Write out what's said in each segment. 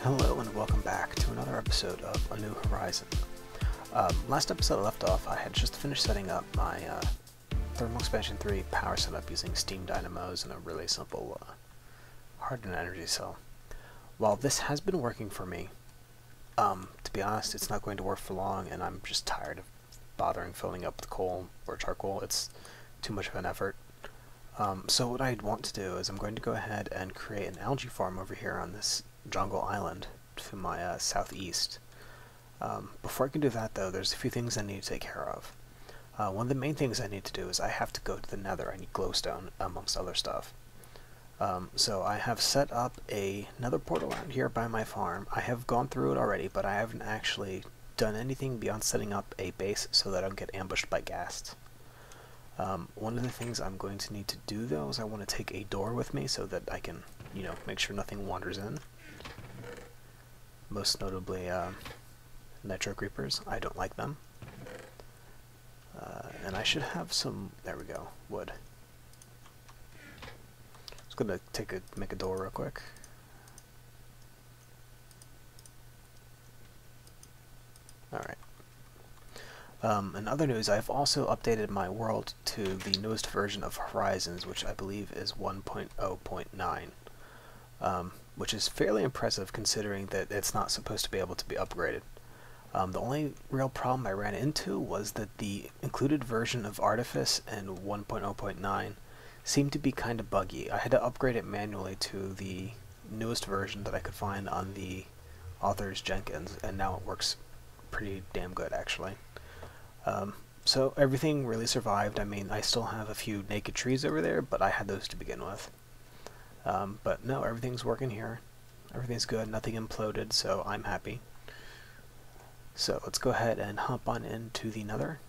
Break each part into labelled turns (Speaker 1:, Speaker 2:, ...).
Speaker 1: Hello and welcome back to another episode of A New Horizon. Last episode I left off, I had just finished setting up my Thermal Expansion 3 power setup using steam dynamos and a really simple hardened energy cell. While this has been working for me, to be honest, it's not going to work for long, and I'm just tired of bothering filling up with coal or charcoal. It's too much of an effort. So what I want to do is I'm going to go ahead and create an algae farm over here on this jungle island to my southeast. Before I can do that though, there's a few things I need to take care of. One of the main things I need to do is I have to go to the Nether. I need glowstone, amongst other stuff. So I have set up another portal out here by my farm. I have gone through it already, but I haven't actually done anything beyond setting up a base so that I don't get ambushed by ghasts. One of the things I'm going to need to do though is I want to take a door with me so that I can, make sure nothing wanders in. Most notably, nitro creepers. I don't like them. And I should have some, there we go, wood. Just gonna make a door real quick. Alright. In other news, I've also updated my world to the newest version of Horizons, which I believe is 1.0.9. Which is fairly impressive considering that it's not supposed to be able to be upgraded. The only real problem I ran into was that the included version of Artifice in 1.0.9 seemed to be kind of buggy. I had to upgrade it manually to the newest version that I could find on the author's Jenkins, and now it works pretty damn good actually. So everything really survived. I mean, I still have a few naked trees over there, but I had those to begin with. But no, everything's working here. Everything's good, nothing imploded, so I'm happy. So let's go ahead and hop on into the Nether.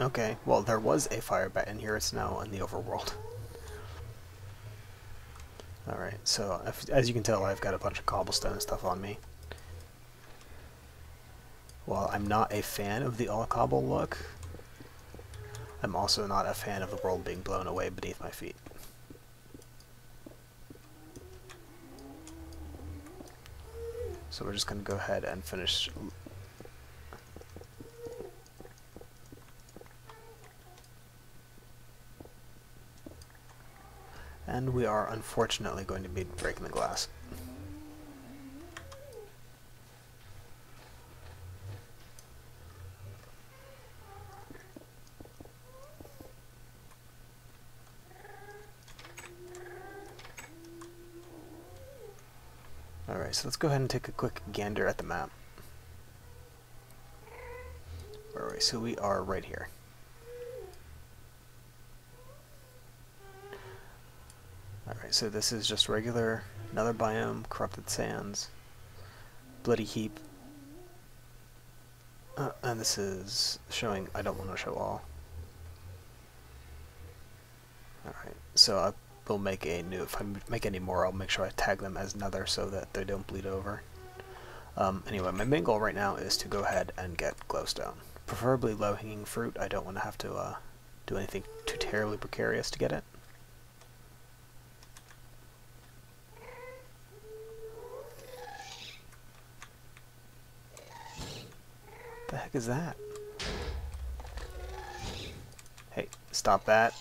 Speaker 1: Okay, well there was a fire bat in here, it's now in the overworld. Alright, so as you can tell, I've got a bunch of cobblestone and stuff on me. While I'm not a fan of the all-cobble look, I'm also not a fan of the world being blown away beneath my feet. So we're just going to go ahead and finish. And we are unfortunately going to be breaking the glass. Alright, so let's go ahead and take a quick gander at the map. Where are we? So we are right here. Alright, so this is just regular Nether biome, corrupted sands, bloody heap. And this is showing, I don't want to show all. Alright, so I will make a new, if I make any more, I'll make sure I tag them as Nether so that they don't bleed over. Anyway, my main goal right now is to go ahead and get glowstone. Preferably low-hanging fruit. I don't want to have to do anything too terribly precarious to get it. The heck is that? Hey, stop that.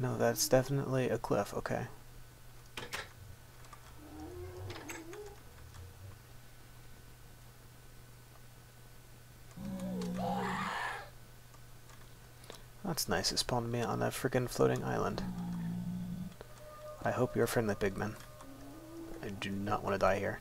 Speaker 1: No, that's definitely a cliff, okay. That's nice, it spawned me on a freaking floating island. I hope you're friendly, pigmen. I do not want to die here.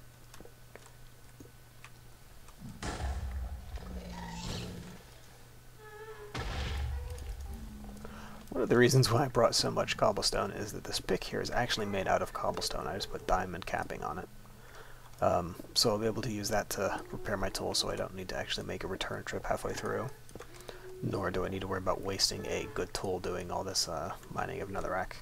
Speaker 1: One of the reasons why I brought so much cobblestone is that this pick here is actually made out of cobblestone. I just put diamond capping on it. So I'll be able to use that to repair my tool so I don't need to actually make a return trip halfway through. Nor do I need to worry about wasting a good tool doing all this mining of netherrack.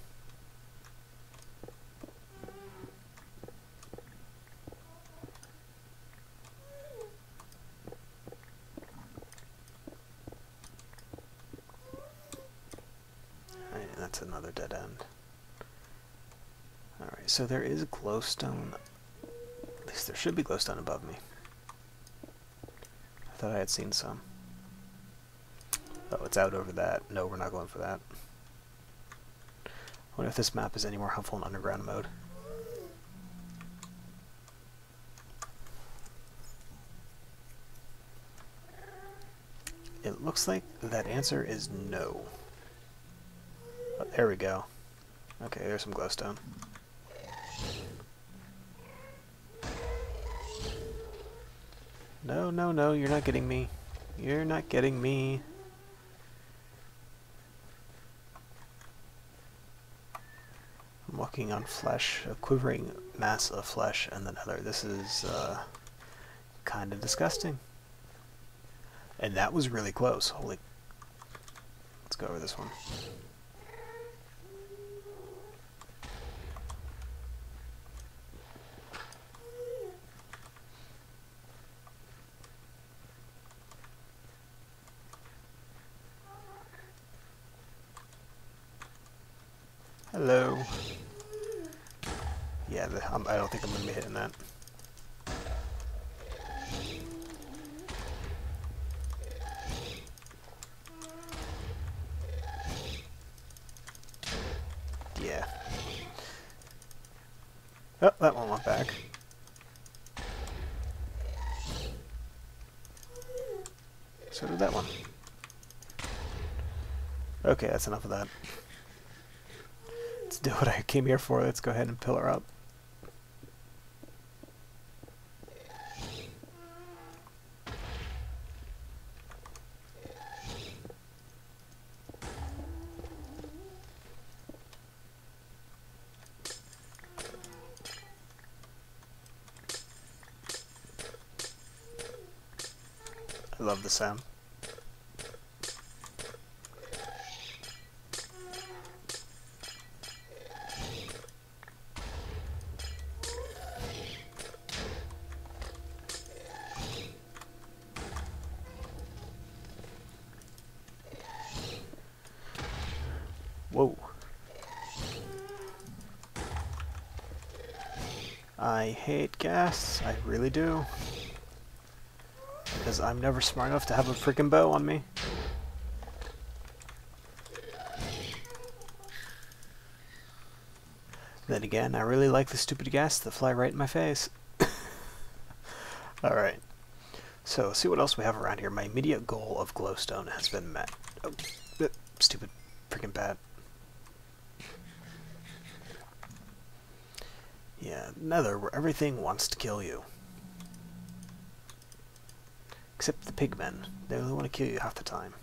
Speaker 1: another dead end. Alright, so there is glowstone. At least there should be glowstone above me. I thought I had seen some. Oh, it's out over that. No, we're not going for that. I wonder if this map is any more helpful in underground mode. It looks like that answer is no. Oh, there we go. Okay, there's some glowstone. No, no, no, you're not getting me. You're not getting me. I'm walking on flesh, a quivering mass of flesh and the nether. This is kind of disgusting. And that was really close. Holy. Let's go over this one. Hello. Yeah, I don't think I'm going to be hitting that. Yeah. Oh, that one went back. So did that one. Okay, that's enough of that. Let's do what I came here for. Let's go ahead and pillar up. I love the sound. Whoa. I hate gas, I really do. Because I'm never smart enough to have a freaking bow on me. Then again, I really like the stupid gas that fly right in my face. Alright. So, see what else we have around here. My immediate goal of glowstone has been met. Oh, stupid freaking bat. Yeah, Nether, where everything wants to kill you. Except the pigmen. They only want to kill you half the time.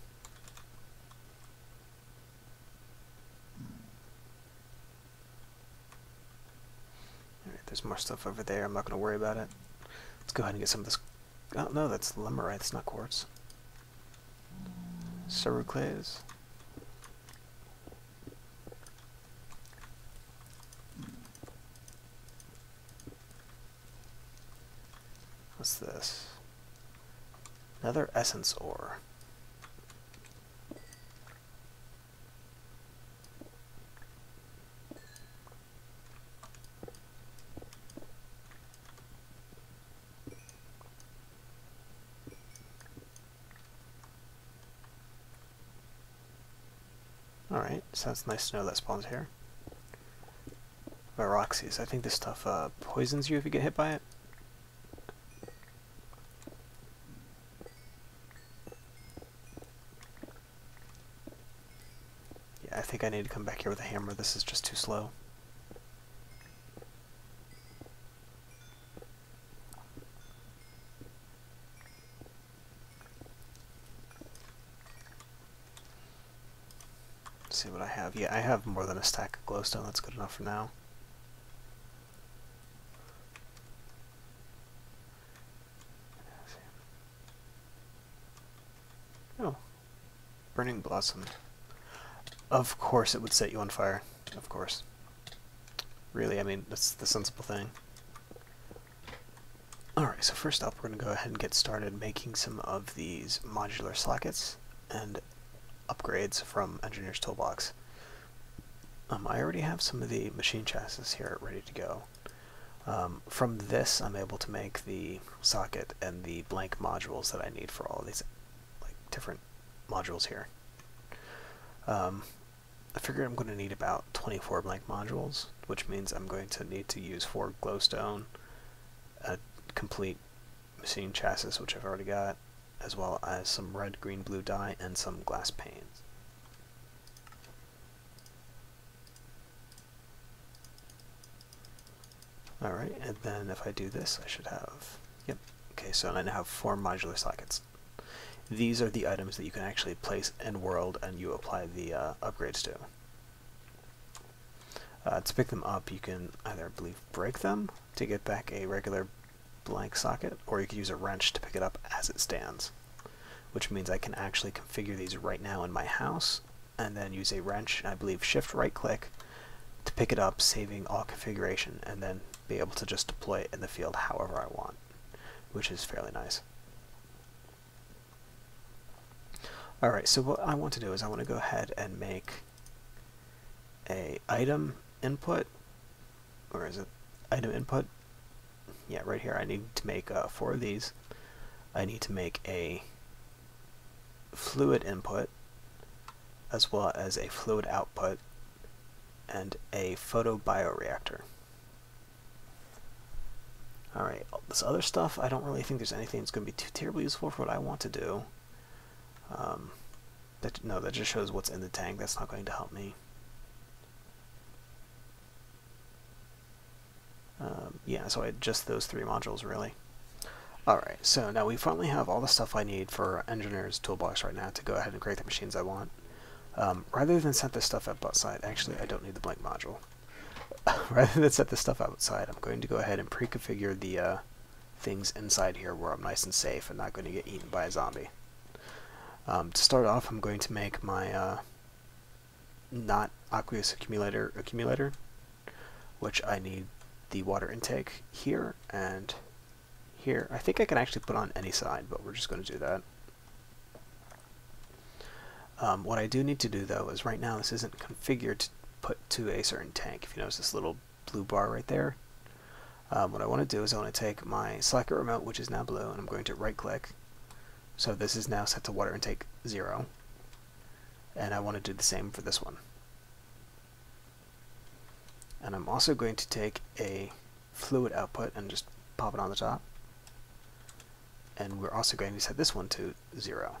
Speaker 1: Alright, there's more stuff over there. I'm not going to worry about it. Let's go ahead and get some of this. Oh, no, that's limerite. It's not quartz. Cerruclays. What's this? Another essence ore. Alright, sounds nice to know that spawns here. Viroxes. I think this stuff poisons you if you get hit by it. I think I need to come back here with a hammer. This is just too slow. Let's see what I have. Yeah, I have more than a stack of glowstone. That's good enough for now. Oh. Burning blossom. Of course it would set you on fire. Of course. Really, I mean, that's the sensible thing. Alright, so first up we're going to go ahead and get started making some of these modular sockets and upgrades from Engineer's Toolbox. I already have some of the machine chassis here ready to go. From this, I'm able to make the socket and the blank modules that I need for all of these different modules here. I figure I'm going to need about 24 blank modules, which means I'm going to need to use 4 glowstone, a complete machine chassis, which I've already got, as well as some red, green, blue dye, and some glass panes. Alright, and then if I do this, I should have, yep, okay, so I now have 4 modular sockets. These are the items that you can actually place in world and you apply the upgrades to. To pick them up, you can either, I believe, break them to get back a regular blank socket, or you can use a wrench to pick it up as it stands, which means I can actually configure these right now in my house, and then use a wrench, and I believe shift right click to pick it up, saving all configuration, and then be able to just deploy it in the field however I want, which is fairly nice. Alright, so what I want to do is I want to go ahead and make a item input, or is it item input? Yeah, right here. I need to make 4 of these. I need to make a fluid input, as well as a fluid output, and a photobioreactor. Alright, this other stuff, I don't really think there's anything that's going to be too terribly useful for what I want to do. No, that just shows what's in the tank. That's not going to help me. Yeah, so just those 3 modules, really. Alright, so now we finally have all the stuff I need for Engineer's Toolbox right now to go ahead and create the machines I want. Rather than set this stuff up outside, actually I don't need the blank module. Rather than set this stuff outside, I'm going to go ahead and pre-configure the things inside here where I'm nice and safe and not going to get eaten by a zombie. To start off, I'm going to make my not aqueous accumulator, which I need the water intake here and here. I think I can actually put on any side, but we're just going to do that. What I do need to do, though, is right now this isn't configured to put to a certain tank. If you notice this little blue bar right there, what I want to do is I want to take my socket remote, which is now blue, and I'm going to right click. So this is now set to water intake 0, and I want to do the same for this one. And I'm also going to take a fluid output and just pop it on the top, and we're also going to set this one to 0.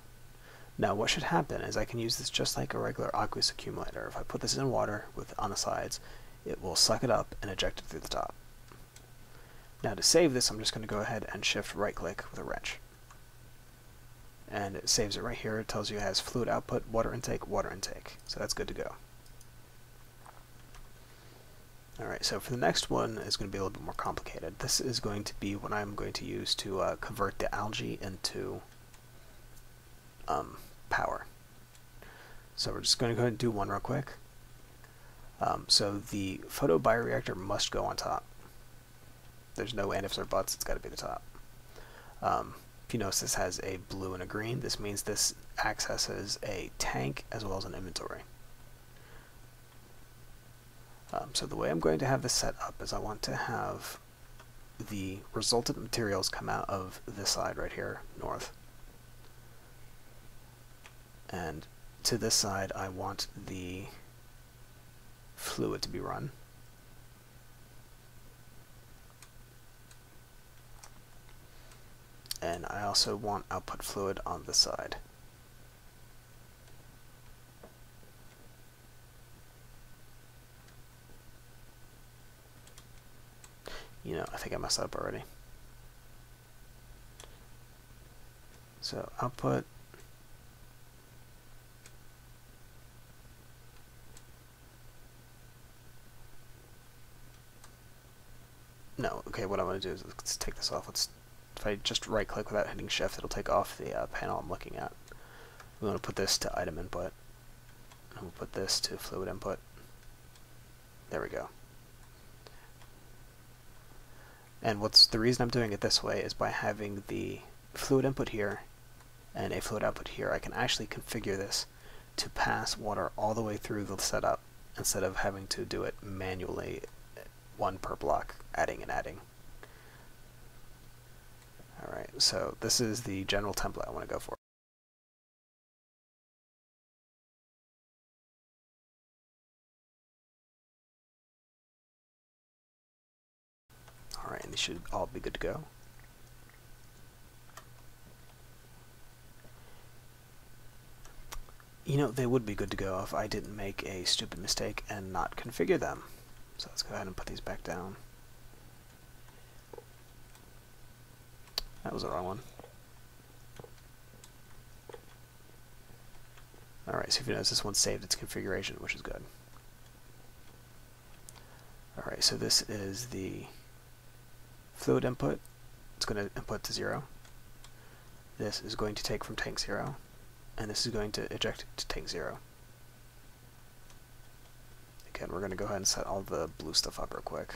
Speaker 1: Now what should happen is I can use this just like a regular aqueous accumulator. If I put this in water on the sides, it will suck it up and eject it through the top. Now to save this, I'm just going to go ahead and shift right click with a wrench. And it saves it right here. It tells you it has fluid output, water intake, so that's good to go. Alright, so for the next one, it's going to be a little bit more complicated. This is going to be what I'm going to use to convert the algae into power. So we're just going to go ahead and do one real quick. So the photobioreactor must go on top. There's no ifs or buts, it's got to be the top. If you notice this has a blue and a green, this means this accesses a tank as well as an inventory. So the way I'm going to have this set up is I want to have the resultant materials come out of this side right here, north. And to this side I want the fluid to be run. And I also want output fluid on this side. You know, I think I messed up already. So output, no, okay, what I want to do is let's take this off. If I just right click without hitting shift, it'll take off the panel I'm looking at. We want to put this to item input, and we'll put this to fluid input. There we go. And the reason I'm doing it this way is by having the fluid input here and a fluid output here, I can actually configure this to pass water all the way through the setup instead of having to do it manually, one per block, adding and adding. Alright, so this is the general template I want to go for. Alright, and these should all be good to go. You know, they would be good to go if I didn't make a stupid mistake and not configure them. So let's go ahead and put these back down. That was the wrong one. Alright, so if you notice, this one saved its configuration, which is good. Alright, so this is the fluid input. It's going to input to 0. This is going to take from tank 0. And this is going to eject to tank 0. Again, we're going to go ahead and set all the blue stuff up real quick.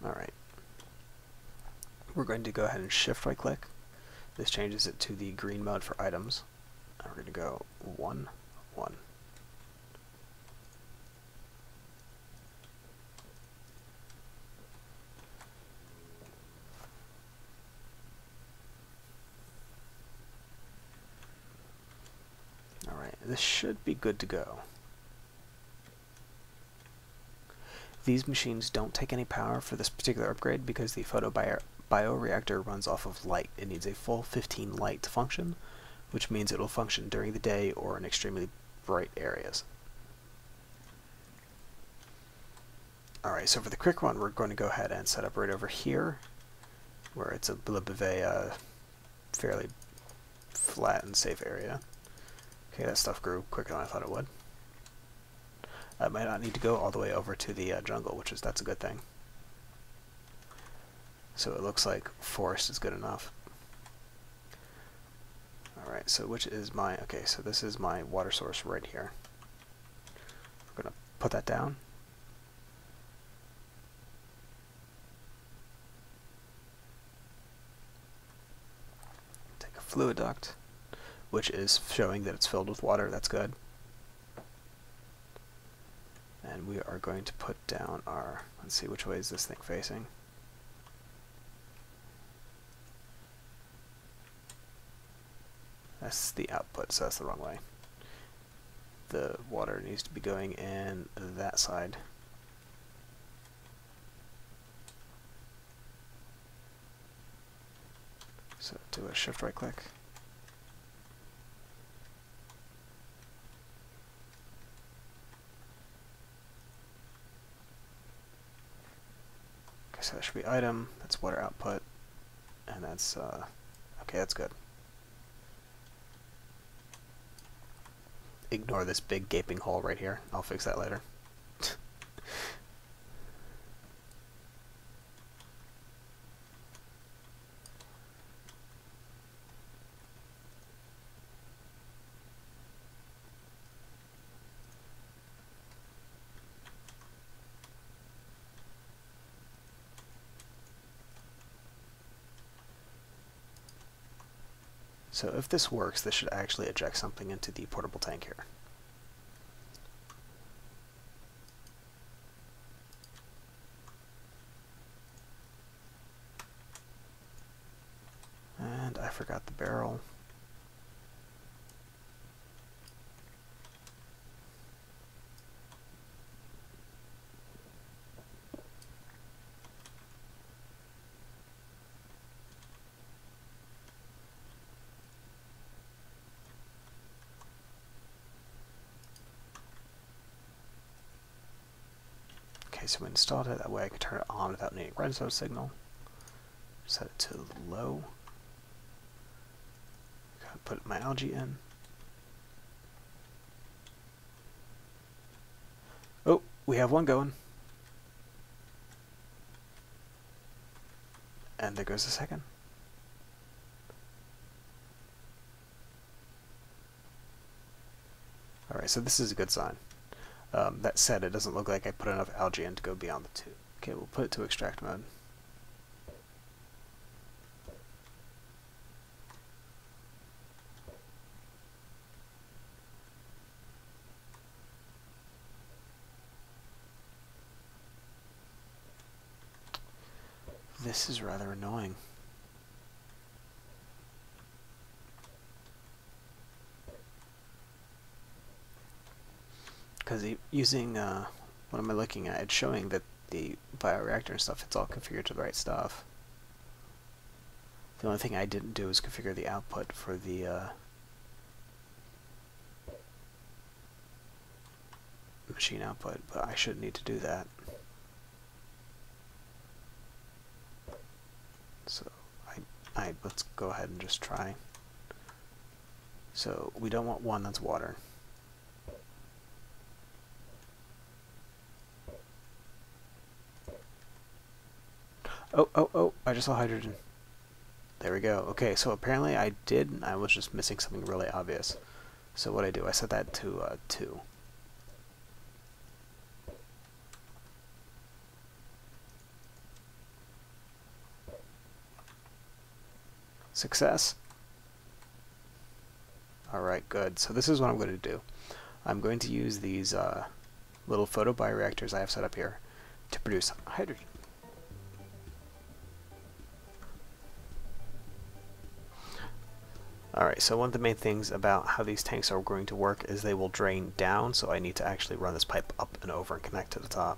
Speaker 1: Alright. We're going to go ahead and shift right click. This changes it to the green mode for items. And we're going to go 1, 1. Alright, this should be good to go. These machines don't take any power for this particular upgrade because the photobioreactor runs off of light. It needs a full 15 light to function, which means it will function during the day or in extremely bright areas. Alright, so for the quick run, we're going to go ahead and set up right over here, where it's a little bit of a fairly flat and safe area. Okay, that stuff grew quicker than I thought it would. I might not need to go all the way over to the jungle, that's a good thing. So it looks like forest is good enough. Alright, so which is my, okay, so this is my water source right here. We're going to put that down. Take a fluid duct, which is showing that it's filled with water. That's good. And we are going to put down our, let's see, which way is this thing facing? That's the output, so that's the wrong way. The water needs to be going in that side. So do a shift right click. Okay, so that should be item, that's water output, and that's, okay, that's good. Ignore this big gaping hole right here. I'll fix that later. So if this works, this should actually eject something into the portable tank here. And I forgot the barrel. Okay, so we installed it, that way I can turn it on without needing a redstone signal. Set it to low. Put my algae in. Oh, we have one going. And there goes the second. Alright, so this is a good sign. That said, it doesn't look like I put enough algae in to go beyond the 2. Okay, we'll put it to extract mode. This is rather annoying. Because using, what am I looking at? It's showing that the bioreactor and stuff, it's all configured to the right stuff. The only thing I didn't do is configure the output for the machine output, but I should need to do that. So let's go ahead and just try. So we don't want one that's water. Oh, I just saw hydrogen. There we go. Okay, so apparently I was just missing something really obvious. So what I do, I set that to 2. Success. Alright, good. So this is what I'm going to do. I'm going to use these little photobioreactors I have set up here to produce hydrogen. Alright, so one of the main things about how these tanks are going to work is they will drain down, so I need to actually run this pipe up and over and connect to the top.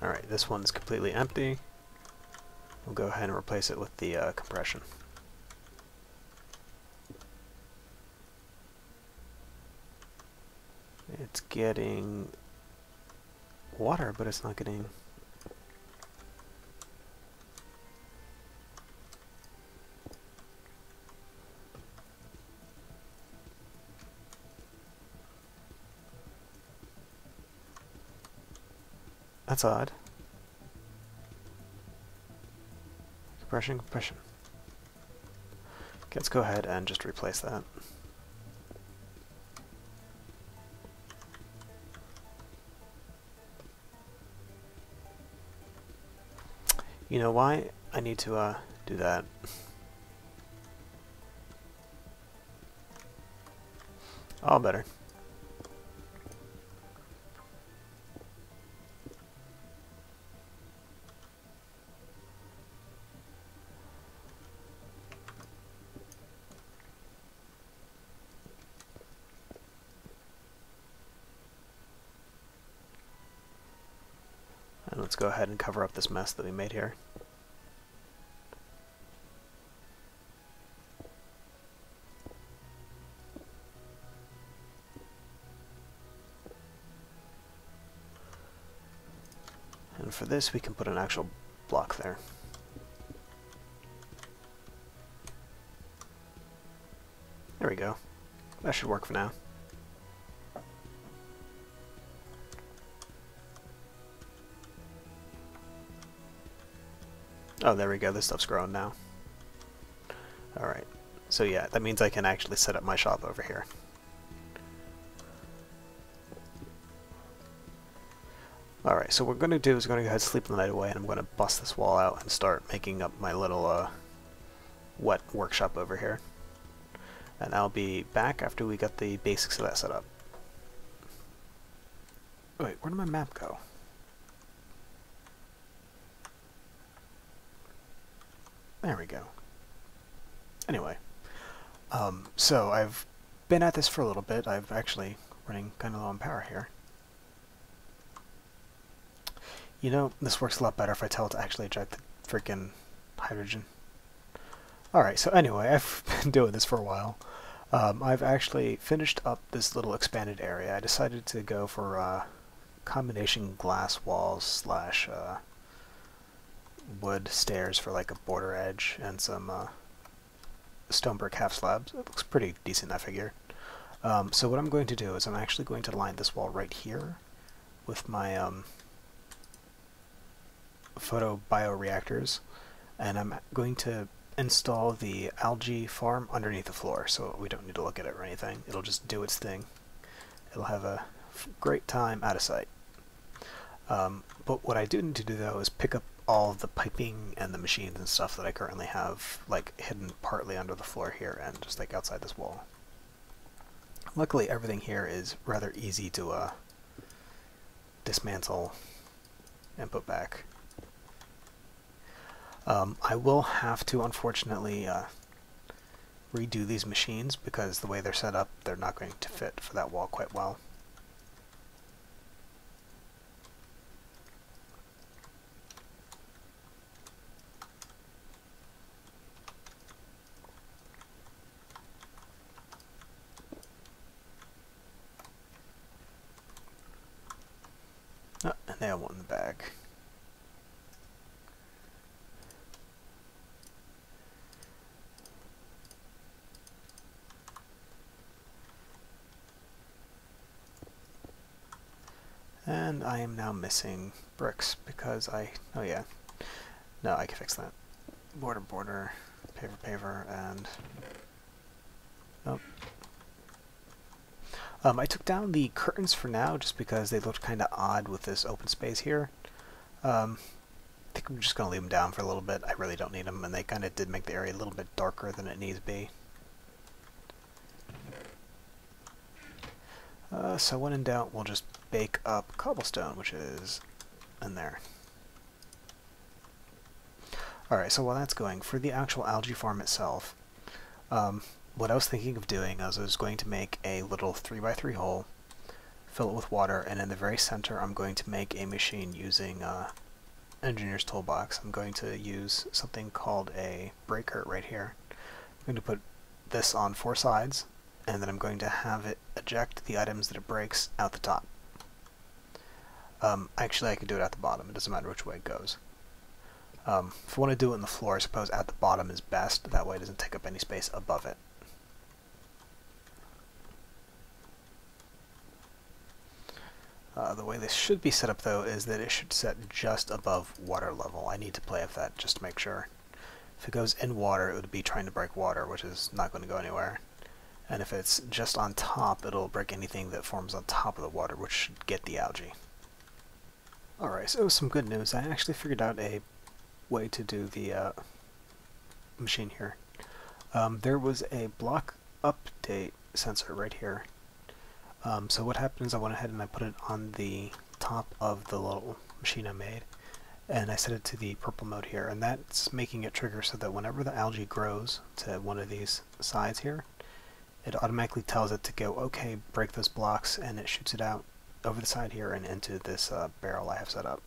Speaker 1: Alright, this one's completely empty. We'll go ahead and replace it with the compression. It's getting water, but it's not getting... That's odd. Compression. Okay, let's go ahead and just replace that. You know why I need to do that? All better. And let's go ahead and cover up this mess that we made here. And for this, we can put an actual block there. There we go. That should work for now. Oh, there we go. This stuff's growing now. Alright. So yeah, that means I can actually set up my shop over here. Alright, so what we're going to do is we're going to go ahead and sleep the night away, and I'm going to bust this wall out and start making up my little wet workshop over here. And I'll be back after we got the basics of that set up. Wait, where did my map go? There we go. Anyway, so I've been at this for a little bit. I've actually running kind of low on power here. You know, this works a lot better if I tell it to actually eject the freaking hydrogen. Alright, so anyway, I've been doing this for a while. I've actually finished up this little expanded area. I decided to go for combination glass walls slash wood stairs for like a border edge and some stone brick half slabs. It looks pretty decent, I figure. So what I'm going to do is I'm actually going to line this wall right here with my photo bioreactors, and I'm going to install the algae farm underneath the floor, so we don't need to look at it or anything. It'll just do its thing. It'll have a great time out of sight. But what I do need to do though is pick up all the piping and the machines and stuff that I currently have like hidden partly under the floor here and just like outside this wall. Luckily everything here is rather easy to dismantle and put back. I will have to unfortunately redo these machines because the way they're set up, they're not going to fit for that wall quite well. Oh, and they have one in the bag. And I am now missing bricks because oh yeah, no, I can fix that. Border, paver, and oh. I took down the curtains for now just because they looked kind of odd with this open space here. I think I'm just going to leave them down for a little bit. I really don't need them, and they kind of did make the area a little bit darker than it needs to be. So when in doubt, we'll just bake up cobblestone, which is in there. Alright, so while that's going, for the actual algae farm itself, what I was thinking of doing is I was going to make a little 3x3 hole, fill it with water, and in the very center I'm going to make a machine using Engineer's Toolbox. I'm going to use something called a breaker right here. I'm going to put this on 4 sides, and then I'm going to have it eject the items that it breaks out the top. Actually, I can do it at the bottom. It doesn't matter which way it goes. If I want to do it on the floor, I suppose at the bottom is best. That way it doesn't take up any space above it. The way this should be set up, though, is that it should set just above water level. I need to play with that just to make sure. If it goes in water, it would be trying to break water, which is not going to go anywhere. And if it's just on top, it'll break anything that forms on top of the water, which should get the algae. Alright, so some good news. I actually figured out a way to do the machine here. There was a block update sensor right here. So what happened is I went ahead and I put it on the top of the little machine I made, and I set it to the purple mode here, and that's making it trigger so that whenever the algae grows to one of these sides here, it automatically tells it to go, okay, break those blocks, and it shoots it out over the side here and into this barrel I have set up.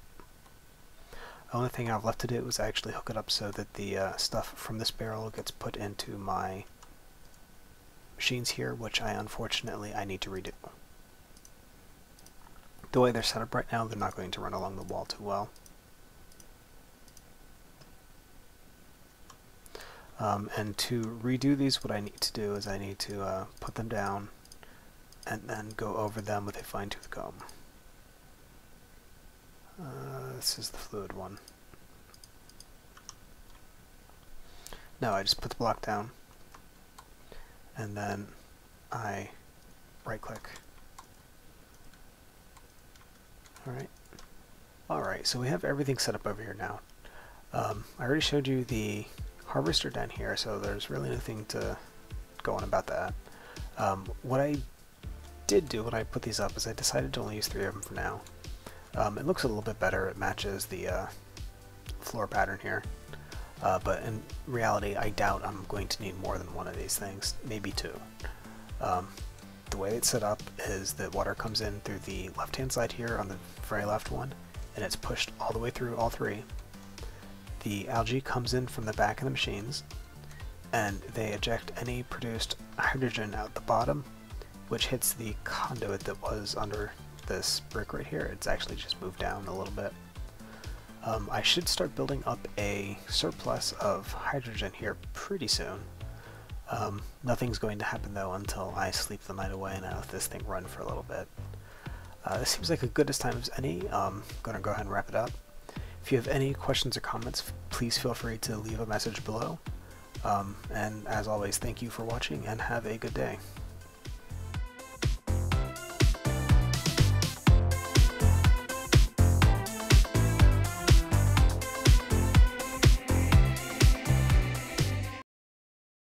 Speaker 1: The only thing I've left to do is actually hook it up so that the stuff from this barrel gets put into my machines here, which I need to redo. The way they're set up right now, they're not going to run along the wall too well. And to redo these, what I need to do is I need to put them down and then go over them with a fine-tooth comb. This is the fluid one. No, I just put the block down, and then I right-click. Alright, so we have everything set up over here now. I already showed you the harvester down here, so there's really nothing to go on about that. What I did do when I put these up is I decided to only use 3 of them for now. It looks a little bit better. It matches the floor pattern here. But in reality, I doubt I'm going to need more than one of these things, maybe 2. The way it's set up is that water comes in through the left-hand side here on the very left one, and it's pushed all the way through all 3. The algae comes in from the back of the machines, and they eject any produced hydrogen out the bottom, which hits the conduit that was under this brick right here. It's actually just moved down a little bit. I should start building up a surplus of hydrogen here pretty soon. Nothing's going to happen though until I sleep the night away and I let this thing run for a little bit. This seems like a good as time as any. I'm going to go ahead and wrap it up. If you have any questions or comments, please feel free to leave a message below. And as always, thank you for watching and have a good day.